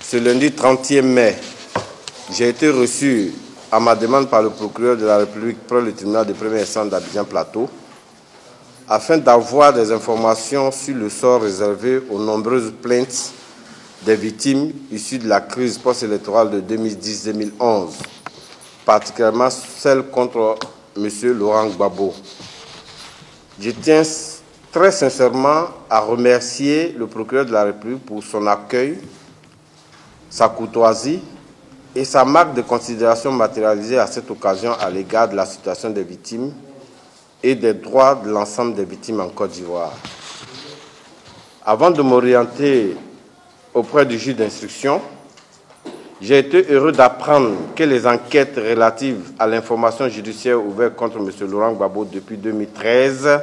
Ce lundi 30 mai, j'ai été reçu à ma demande par le procureur de la République pour le tribunal de première instance d'Abidjan Plateau afin d'avoir des informations sur le sort réservé aux nombreuses plaintes des victimes issues de la crise post-électorale de 2010-2011, particulièrement celle contre M. Laurent Gbagbo. Je tiens très sincèrement à remercier le procureur de la République pour son accueil, sa courtoisie et sa marque de considération matérialisée à cette occasion à l'égard de la situation des victimes et des droits de l'ensemble des victimes en Côte d'Ivoire. Avant de m'orienter auprès du juge d'instruction, j'ai été heureux d'apprendre que les enquêtes relatives à l'information judiciaire ouverte contre M. Laurent Gbagbo depuis 2013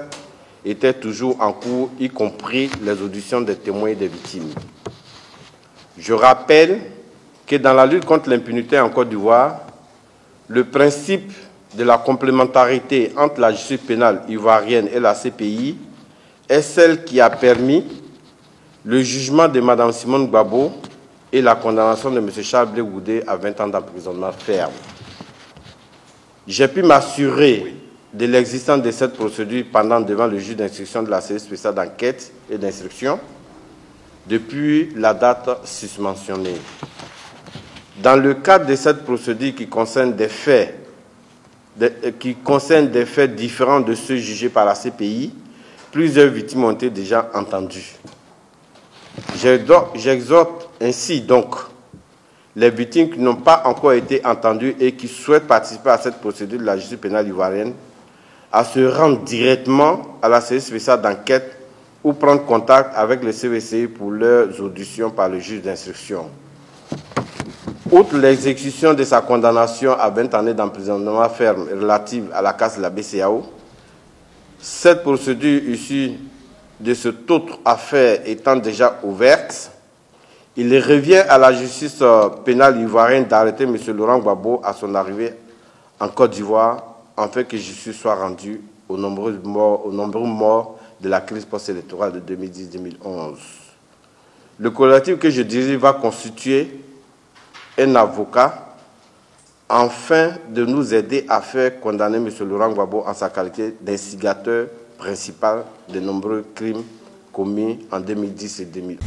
étaient toujours en cours, y compris les auditions des témoins et des victimes. Je rappelle que dans la lutte contre l'impunité en Côte d'Ivoire, le principe de la complémentarité entre la justice pénale ivoirienne et la CPI est celle qui a permis le jugement de Mme Simone Gbagbo et la condamnation de M. Charles Blé Goudé à 20 ans d'emprisonnement ferme. J'ai pu m'assurer de l'existence de cette procédure pendant devant le juge d'instruction de la cellule spéciale d'enquête et d'instruction depuis la date susmentionnée. Dans le cadre de cette procédure qui concerne des faits différents de ceux jugés par la CPI, plusieurs victimes ont été déjà entendues. J'exhorte ainsi donc les victimes qui n'ont pas encore été entendues et qui souhaitent participer à cette procédure de la justice pénale ivoirienne à se rendre directement à la cellule spéciale d'enquête ou prendre contact avec le CVCI pour leurs auditions par le juge d'instruction. Outre l'exécution de sa condamnation à 20 années d'emprisonnement ferme relative à la casse de la BCEAO, cette procédure issue de cette autre affaire étant déjà ouverte, il revient à la justice pénale ivoirienne d'arrêter M. Laurent Gbagbo à son arrivée en Côte d'Ivoire, afin que justice soit rendue aux nombreux morts de la crise post-électorale de 2010-2011. Le collectif que je dirige va constituer un avocat afin de nous aider à faire condamner M. Laurent Gbagbo en sa qualité d'instigateur principal de nombreux crimes commis en 2010 et 2011.